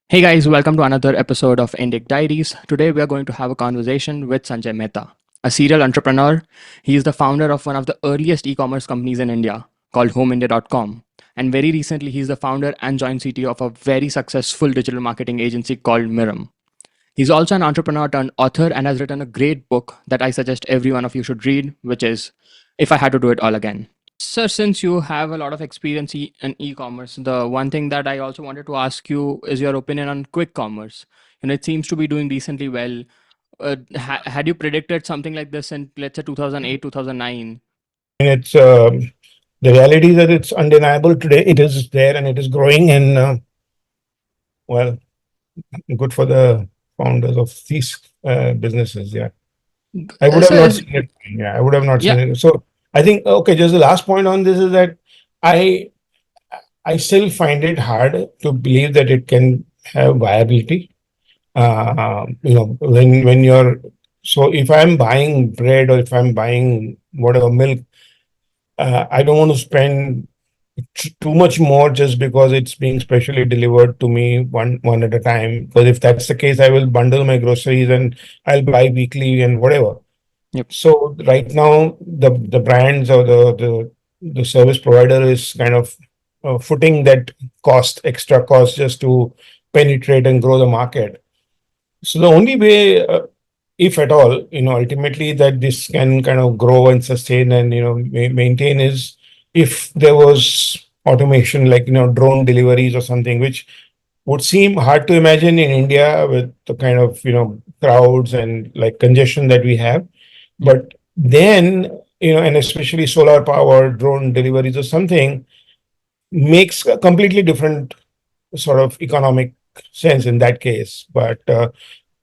Hey guys, welcome to another episode of Indic Diaries. Today we are going to have a conversation with Sanjay Mehta, a serial entrepreneur. He is the founder of one of the earliest e-commerce companies in India called homeindia.com. And very recently he is the founder and joint CTO of a very successful digital marketing agency called Miram. He's also an entrepreneur turned author and has written a great book that I suggest every one of you should read, which is If I Had to Do It All Again. Sir, since you have a lot of experience in e-commerce, the one thing that I also wanted to ask you is your opinion on quick commerce. It seems to be doing decently well. Had you predicted something like this in, let's say, 2008, 2009? And it's the reality is that it's undeniable today. It is there and it is growing, and well, good for the founders of these businesses. Yeah, I would have So, not seen it. Yeah, I would have not seen yeah, it. So I think okay. Just the last point on this is that I I still find it hard to believe that it can have viability. When you're so if I'm buying bread or if I'm buying whatever milk, I don't want to spend too much more just because it's being specially delivered to me one at a time. Because if that's the case, I will bundle my groceries and I'll buy weekly and whatever. yep, So right now, the brands or the service provider is kind of footing that extra cost just to penetrate and grow the market. So the only way, if at all, ultimately that this can kind of grow and sustain and maintain is if there was automation like drone deliveries or something, which would seem hard to imagine in India with the kind of crowds and like congestion that we have. yep, But then and especially solar powered drone deliveries or something makes a completely different sort of economic sense in that case. But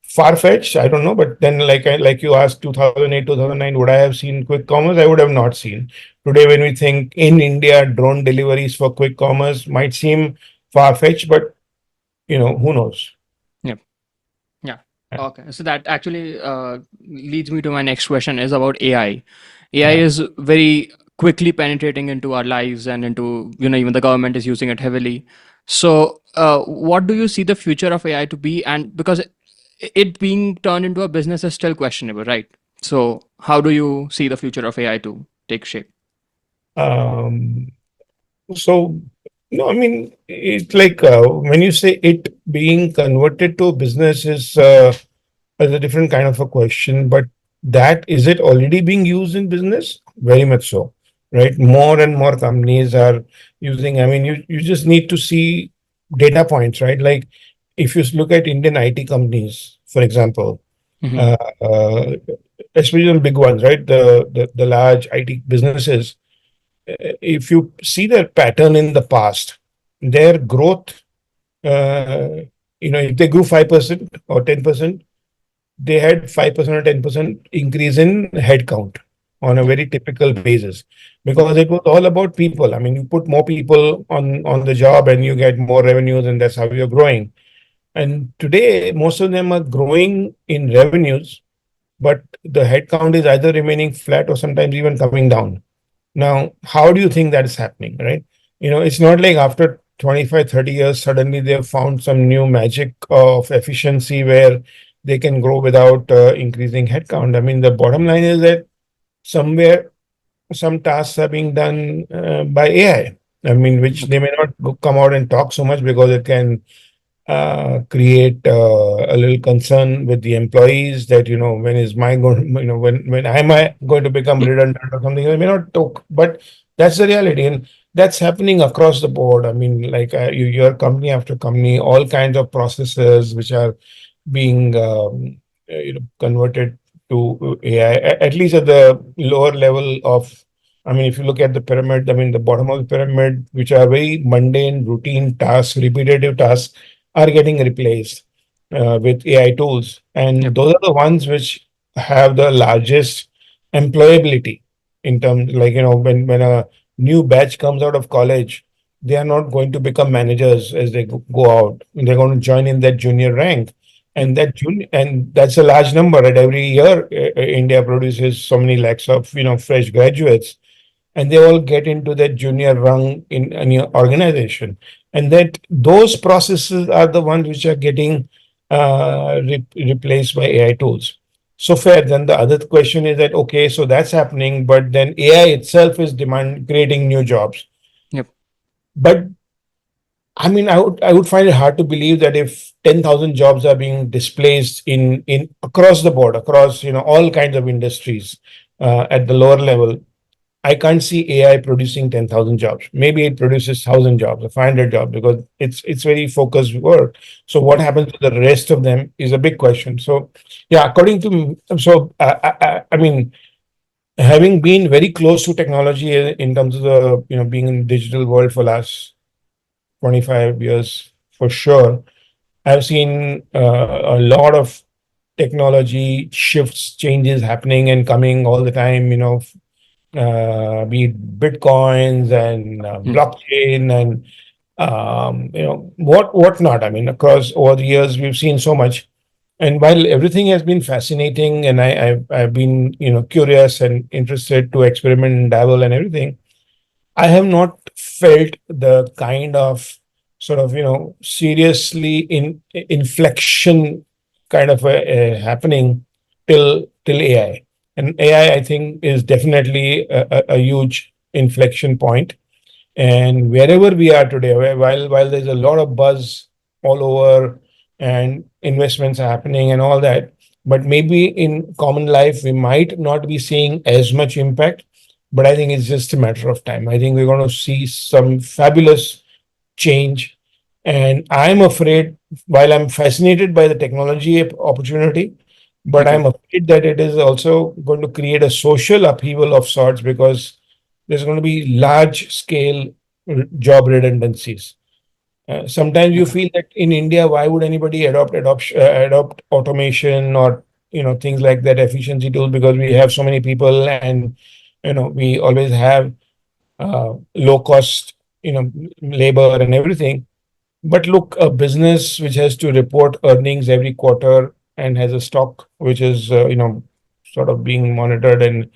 far-fetched, I don't know. But then, like you asked, 2008, 2009, would I have seen quick commerce? I would have not seen. Today, when we think in India, drone deliveries for quick commerce might seem far-fetched, but who knows? yep. Yeah. Okay. So that actually leads me to my next question is about AI. AI Yeah. is very quickly penetrating into our lives and into, even the government is using it heavily. So, what do you see the future of AI to be? And because it being turned into a business is still questionable, right? So, how do you see the future of AI to take shape? Um, so, no, I mean, it's like when you say it being converted to a business is a different kind of a question, but that is it already being used in business? Very much so, right? More and more companies are using, I mean, you just need to see data points, right? Like if you look at Indian IT companies, for example, Hmm. uh, uh, especially the big ones, right? The large IT businesses, if you see their pattern in the past, their growth, uh, if they grew 5% or 10%, they had 5% or 10% increase in headcount on a Yep. very typical basis Yep. because it was all about people. I mean, you put more people on the job and you get more revenues, and that's how you're growing. And today, most of them are growing in revenues, but the headcount is either remaining flat or sometimes even coming down. Now, how do you think that is happening, right? It's not like after 25, 30 years, suddenly they've found some new magic of efficiency where they can grow without increasing headcount. I mean, the bottom line is that somewhere some tasks are being done by AI. I mean, which Yep. they may not come out and talk so much because it can create a little concern with the employees that when is my going when am I going to become redundant or something. I may not talk, but that's the reality, and that's happening across the board. I mean, like your company after company, all kinds of processes which are being converted to AI, at least at the lower level of. I mean, if you look at the pyramid, I mean, the bottom of the pyramid, which are very mundane, routine tasks, repetitive tasks, are getting replaced with AI tools. And Yep. those are the ones which have the largest employability in terms like, when a new batch comes out of college, they are not going to become managers as they go out. They're going to join in that junior rank. Yep. And that's a large number. Right? Every year, India produces so many lakhs of fresh graduates, and they all get into that junior rung in your organization. And that those processes are the ones which are getting replaced by AI tools. So fair. Then the other question is that, okay, so that's happening, but then AI itself is creating new jobs. Yep. But I mean, I would find it hard to believe that if 10,000 jobs are being displaced in across the board, across all kinds of industries at the lower level, I can't see AI producing 10,000 jobs. Maybe it produces 1,000 jobs or 500 jobs because it's very focused work. So what Yep. happens to the rest of them is a big question. So yeah, according to I mean, having been very close to technology in terms of the being in digital world for last 25 years for sure, I've seen a lot of technology shifts, changes happening and coming all the time. Be it bitcoins and Mm. blockchain and whatnot. I mean, across over the years, we've seen so much. And while everything has been fascinating, and I've been curious and interested to experiment and dabble and everything, I have not felt the kind of sort of seriously in inflection kind of happening till AI. And AI, I think, is definitely a huge inflection point. And wherever we are today, while there's a lot of buzz all over and investments are happening and all that, but maybe in common life we might not be seeing as much impact. But I think it's just a matter of time. I think we're going to see some fabulous change. And I'm afraid, while I'm fascinated by the technology opportunity, but Okay. I'm afraid that it is also going to create a social upheaval of sorts because there's going to be large scale job redundancies. Sometimes you Okay. feel that in India, why would anybody adopt automation or things like that, efficiency tools, because we have so many people and we always have low cost labor and everything. But look, a business which has to report earnings every quarter and has a stock which is sort of being monitored, and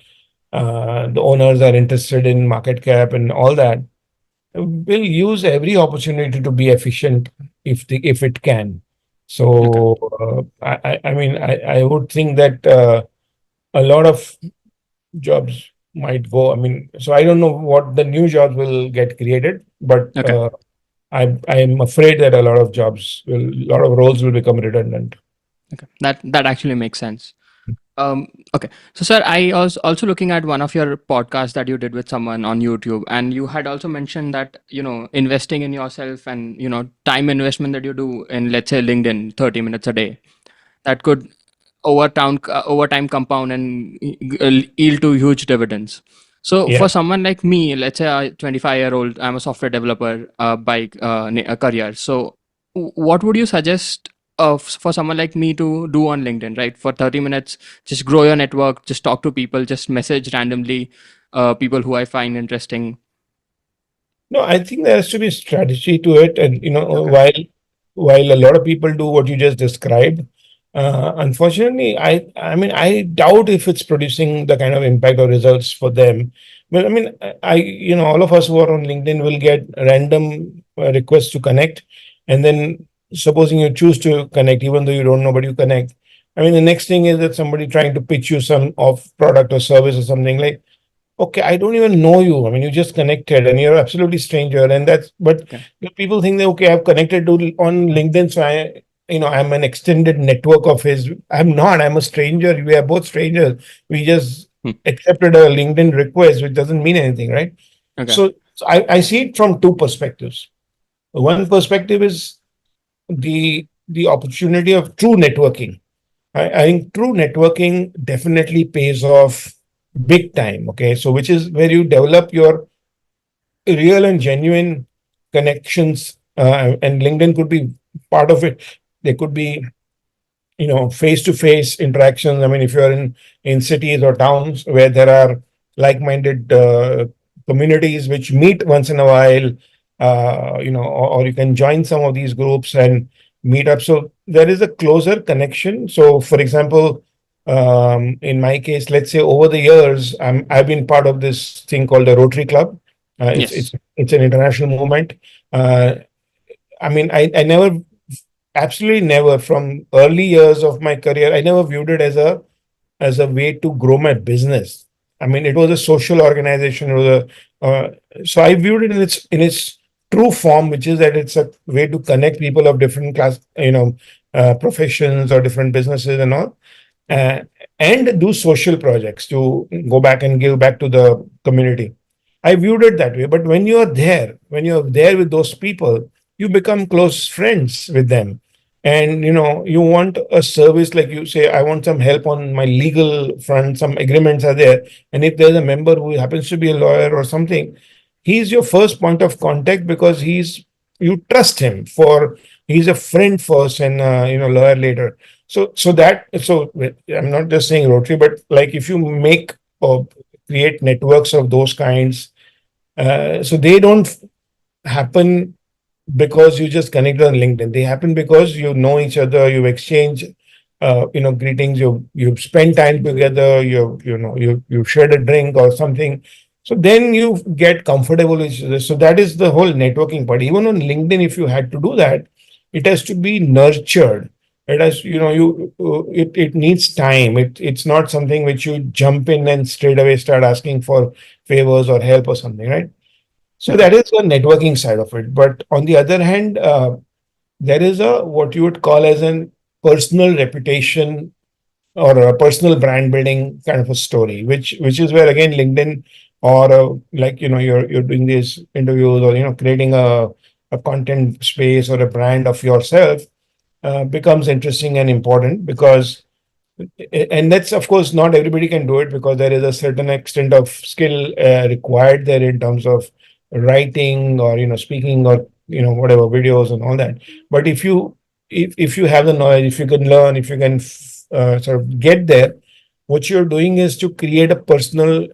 the owners are interested in market cap and all that, will use every opportunity to be efficient if it can. Okay. So I mean, I would think that a lot of jobs might go. I mean, so I don't know what the new jobs will get created, but Okay. I'm afraid that a lot of roles will become redundant. Okay. That actually makes sense. Okay. So, sir, I was also looking at one of your podcasts that you did with someone on YouTube, and you had also mentioned that, investing in yourself and, time investment that you do in, let's say, LinkedIn, 30 minutes a day, that could over time compound and yield to huge dividends. So, Yeah. for someone like me, let's say a 25-year-old, I'm a software developer by a career. So, what would you suggest for someone like me to do on LinkedIn, right? For 30 minutes, just grow your network, just talk to people, just message randomly people who I find interesting. No, I think there has to be strategy to it, and Okay. while a lot of people do what you just described, unfortunately, I mean, I doubt if it's producing the kind of impact or results for them. Well, I mean, all of us who are on LinkedIn will get random requests to connect, and then supposing you choose to connect, even though you don't know, but you connect. I mean, the next thing is that somebody trying to pitch you some of product or service or something like, okay, I don't even know you. I mean, you just connected and you're absolutely stranger. And but Okay. people think that, okay, I've connected to on LinkedIn. So I'm an extended network of his. I'm not, I'm a stranger. We are both strangers. We just Hmm. accepted a LinkedIn request, which doesn't mean anything, right? Okay. So I see it from two perspectives. One perspective is the opportunity of true networking. I think true networking definitely pays off big time. Okay. So, which is where you develop your real and genuine connections, and LinkedIn could be part of it. There could be face to face interactions. I mean, if you're in cities or towns where there are like-minded communities which meet once in a while, or you can join some of these groups and meet up. So there is a closer connection. So for example, In my case, let's say over the years, I've been part of this thing called the Rotary Club. Yes. It's an international movement. Uh, I never, absolutely never, from early years of my career, I never viewed it as a way to grow my business. I mean, it was a social organization. It was so I viewed it in its true form, which is that it's a way to connect people of different class, professions or different businesses and all, uh, and do social projects to go back and give back to the community. I viewed it that way. But when you're there with those people, you become close friends with them. And you want a service, like you say, I want some help on my legal front, some agreements are there. And if there's a member who happens to be a lawyer or something, he's your first point of contact because you trust him for he's a friend first and lawyer later. So I'm not just saying Rotary, but like if you make or create networks of those kinds, so they don't happen because you just connected on LinkedIn. They happen because you know each other, you exchange, greetings. You've spent time together. You've shared a drink or something. So then you get comfortable with each other. So that is the whole networking part. Even on LinkedIn, if you had to do that, it has to be nurtured. It has, it needs time. It's not something which you jump in and straight away start asking for favors or help or something, right? So Okay. that is the networking side of it. But on the other hand, there is a what you would call as an personal reputation or a personal brand building kind of a story, which is where again LinkedIn or you're doing these interviews or creating a content space or a brand of yourself becomes interesting and important because and that's of course not everybody can do it because there is a certain extent of skill required there in terms of writing or speaking or whatever videos and all that. But if you have the knowledge, if you can learn, if you can sort of get there, what you're doing is to create a personal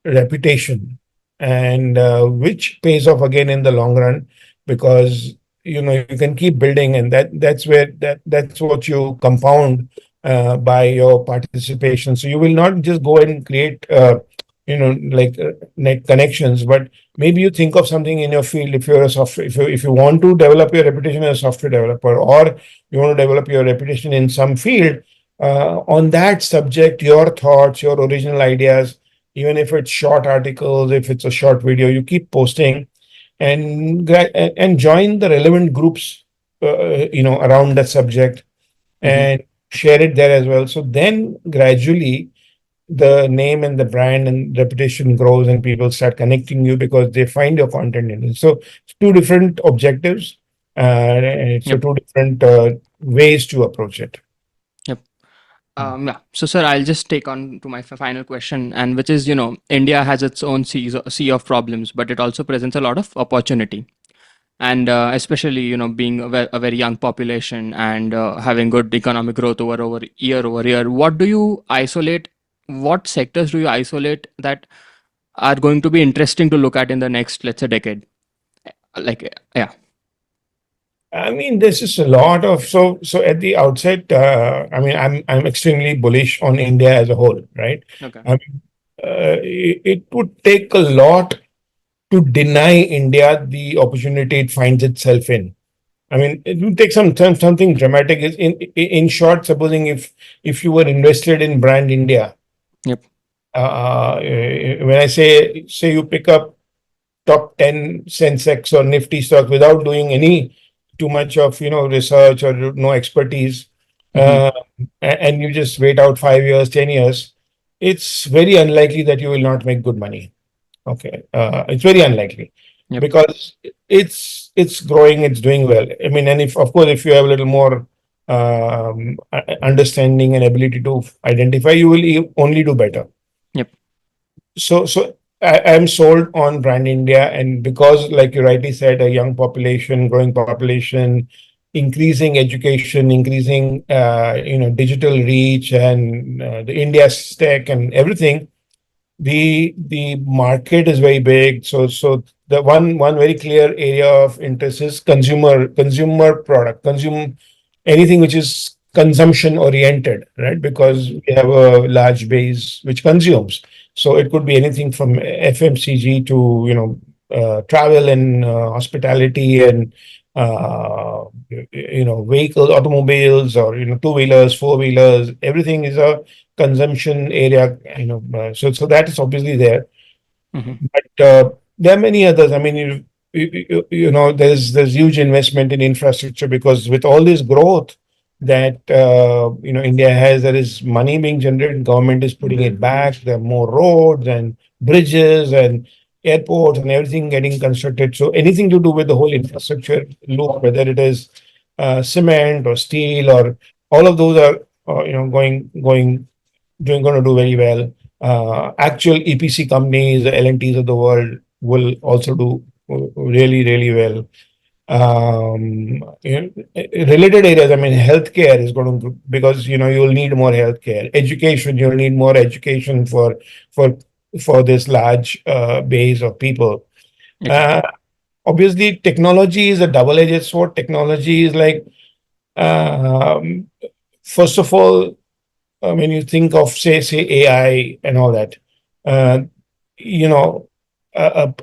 reputation, and which pays off again in the long run because you can keep building, and that's what you compound by your participation. So you will not just go and create net connections, but maybe you think of something in your field. If you're a software, if you want to develop your reputation as a software developer, or you want to develop your reputation in some field, on that subject, your thoughts, your original ideas, even if it's short articles, if it's a short video, you keep posting and join the relevant groups, around that subject Hmm. and share it there as well. So then gradually the name and the brand and reputation grows and people start connecting you because they find your content in it. So it's two different objectives. So Yep. two different ways to approach it. Yep. Yeah. So, sir, I'll just take on to my final question, and which is, India has its own sea of problems, but it also presents a lot of opportunity. And especially, being a very young population and having good economic growth over year, what sectors do you isolate that are going to be interesting to look at in the next, let's say, decade? Like, yeah. I mean, there's just a lot of so at the outset. I'm extremely bullish on India as a whole, right? Okay. I mean, it would take a lot to deny India the opportunity it finds itself in. I mean, it would take something dramatic. In short, supposing if you were invested in brand India, Yep. when I say you pick up top 10 Sensex or Nifty stocks without doing any too much of research or no expertise, Mm-hmm. uh, and you just wait out 5 years, 10 years, it's very unlikely that you will not make good money. Okay, it's very unlikely Yep. because it's growing, it's doing well. I mean, and if of course if you have a little more understanding and ability to identify, you will only do better. Yep. So I'm sold on brand India, and because, like you rightly said, a young population, growing population, increasing education, increasing digital reach, and the India stack and everything, the market is very big. So the one very clear area of interest is consumer product, consume anything which is consumption oriented, right? Because we have a large base which consumes. So it could be anything from FMCG to, travel and hospitality and vehicles, automobiles, or two-wheelers, four-wheelers. Everything is a consumption area. So that is obviously there. Mm-hmm. But there are many others. I mean, there's huge investment in infrastructure, because with all this growth that India has, there is money being generated. Government is putting it back. There are more roads and bridges and airports and everything getting constructed. So anything to do with the whole infrastructure loop, whether it is cement or steel, or all of those are going to do very well. Actual EPC companies, the L&Ts of the world, will also do really, really well. Related areas, I mean, healthcare is going to, because you'll need more healthcare. Education, you'll need more education for for this large base of people. Okay. Uh, Obviously, technology is a double-edged sword. Technology is like, um, first of all, when you think of say AI and all that, uh, you know, a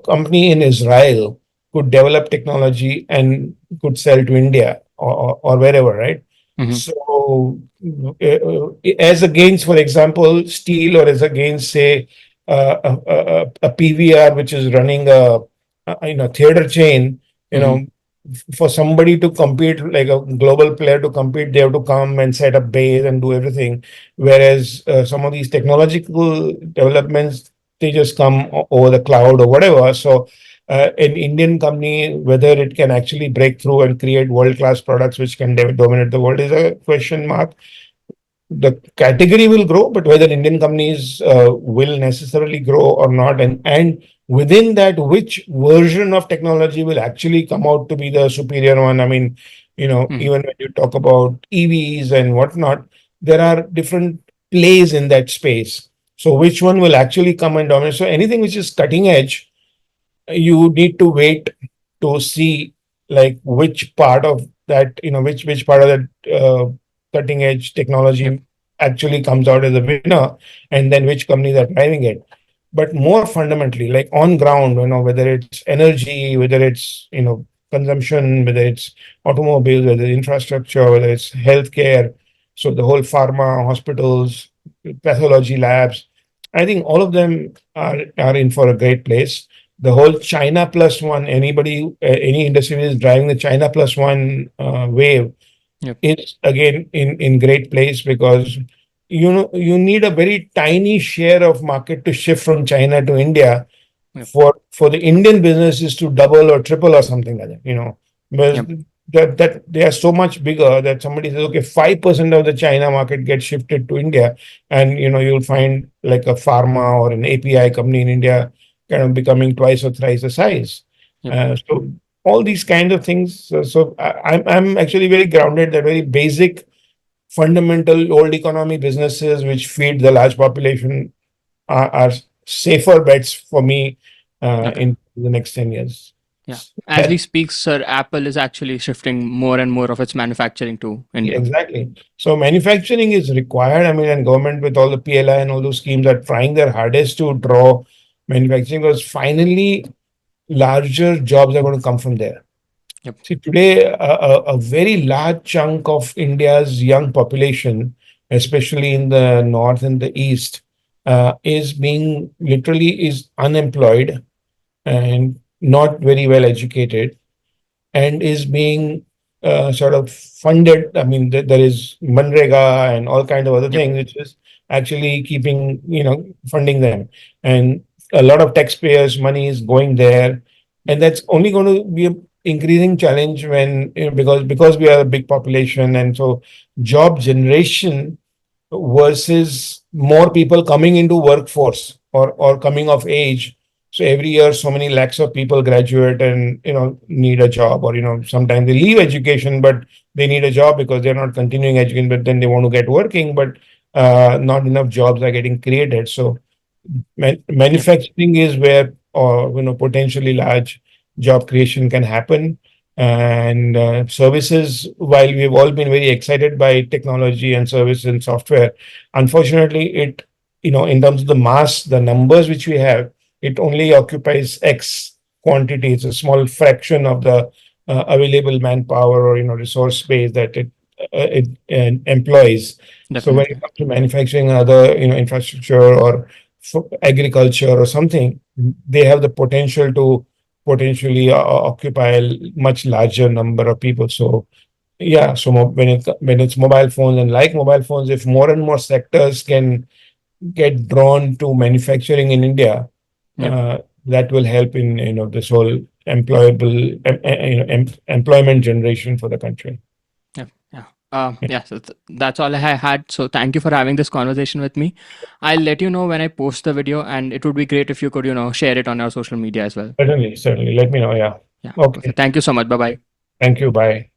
company in Israel could develop technology and could sell to India, or wherever, right? Mm-hmm. So, as against, for example, steel, or as against, say, a PVR, which is running a theater chain, you Mm-hmm. know, for somebody to compete, like a global player to compete, they have to come and set up base and do everything. Whereas some of these technological developments, they just come over the cloud or whatever. So an Indian company, whether it can actually break through and create world-class products which can dominate the world, is a question mark. The category will grow, but whether Indian companies will necessarily grow or not, and within that, which version of technology will actually come out to be the superior one? I mean, Mm-hmm. even when you talk about EVs and whatnot, there are different plays in that space. So which one will actually come and dominate? So anything which is cutting edge, you need to wait to see, like, which part of that, which part of that cutting edge Yep. technology actually comes out as a winner, and then which companies are driving it. But more fundamentally, like on ground, whether it's energy, whether it's consumption, whether it's automobiles, whether it's infrastructure, whether it's healthcare, so the whole pharma, hospitals, pathology labs, I think all of them are in for a great place. The whole China plus one, any industry is driving the China plus one wave, Yep. is again in great place, because you need a very tiny share of market to shift from China to India Yep. for the Indian businesses to double or triple or something like that. Because Yep. that they are so much bigger that somebody says, okay, 5% of the China market gets shifted to India, and you'll find like a pharma or an API company in India kind of becoming twice or thrice the size. Yep. So all these kinds of things. So I'm actually very grounded that very basic, fundamental old economy businesses which feed the large population are safer bets for me Okay. in the next 10 years. Yeah. As we That speak, sir, Apple is actually shifting more and more of its manufacturing to India. exactly. So manufacturing is required. I mean, and government with all the PLI and all those schemes are trying their hardest to draw manufacturing, because finally larger jobs are going to come from there. Yep. See, today, a very large chunk of India's young population, especially in the north and the east, is being literally is unemployed and not very well educated, and is being sort of funded. I mean, there is Manrega and all kind of other Yep. things, which is actually keeping, funding them. And a lot of taxpayers' money is going there. And that's only going to be an increasing challenge when, because we are a big population. And so job generation versus more people coming into workforce, or coming of age. So every year, so many lakhs of people graduate and need a job, or sometimes they leave education, but they need a job because they're not continuing education, but then they want to get working, but not enough jobs are getting created. So Yep. manufacturing is where, or potentially large job creation can happen. And services, while we've all been very excited by technology and service and software, unfortunately, in terms of the mass, the numbers which we have, it only occupies X quantity. It's a small fraction of the available manpower or resource base that it employs. So when it Definitely. comes to manufacturing and other infrastructure or agriculture or something, they have the potential to potentially occupy a much larger number of people. So yeah, so when it's mobile phones, and like mobile phones, if more and more sectors can get drawn to manufacturing in India, Yep. that will help in this whole employment generation for the country. Yep. Yeah. Yeah. So that's all I had. So thank you for having this conversation with me. I'll let you know when I post the video, and it would be great if you could, share it on our social media as well. Certainly, certainly. Let me know. Yeah. Yeah. Okay. Perfect. Thank you so much. Bye bye. Thank you. Bye.